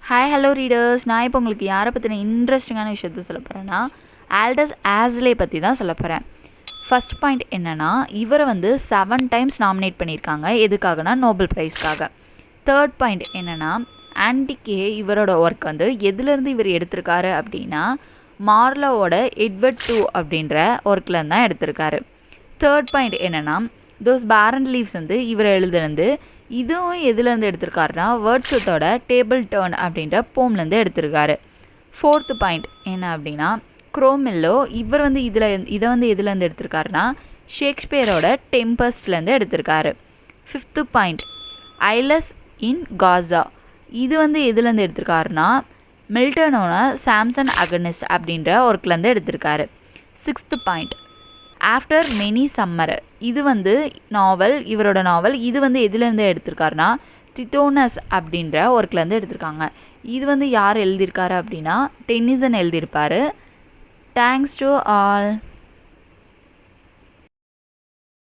Hi hello readers, நான் இப்போ உங்களுக்கு யாரை பற்றின இன்ட்ரெஸ்டிங்கான விஷயத்த சொல்ல போகிறேன்னா ஆல்டஸ் ஆஸ்லே பற்றி தான் சொல்ல போகிறேன். ஃபர்ஸ்ட் பாயிண்ட் என்னென்னா, இவரை 7 டைம்ஸ் நாமினேட் பண்ணியிருக்காங்க. எதுக்காகனா நோபல் ப்ரைஸ்க்காக. தேர்ட் பாயிண்ட் என்னென்னா, ஆன்டிகே இவரோட ஒர்க் எதுலேருந்து இவர் எடுத்திருக்காரு அப்படின்னா மார்லோவோட எட்வர்ட் 2 அப்படின்ற ஒர்க்லேருந்து தான் எடுத்திருக்காரு. தேர்ட் பாயிண்ட் என்னென்னா, தோஸ் பேரன் லீவ்ஸ் இவர் எழுதுனது இதுவும் எதுலேருந்து எடுத்திருக்காருனா வேர்ட்ஸத்தோட டேபிள் டர்ன் அப்படின்ற போம்லேருந்து எடுத்திருக்காரு. ஃபோர்த்து பாயிண்ட் என்ன அப்படின்னா, குரோமில்லோ இவர் இதை எதுலேருந்து எடுத்திருக்காருனா ஷேக்ஸ்பியரோட டெம்பஸ்ட்லேருந்து எடுத்திருக்காரு. ஃபிஃப்த்து பாயிண்ட், ஐலஸ் இன் காசா இது எதுலேருந்து எடுத்திருக்காருனா மில்டனோட சாம்சன் அகனிஸ்ட் அப்படின்ற ஒர்க்லேருந்து எடுத்திருக்காரு. Sixth point, after many summer இது நாவல், இவரோட நாவல் இது எதுலேருந்து எடுத்திருக்காருனா தித்தோனஸ் அப்படின்ற ஒர்க்லேருந்து எடுத்திருக்காங்க. இது யார் எழுதியிருக்காரு அப்படின்னா டென்னிசன் எழுதியிருப்பார். Thanks to all.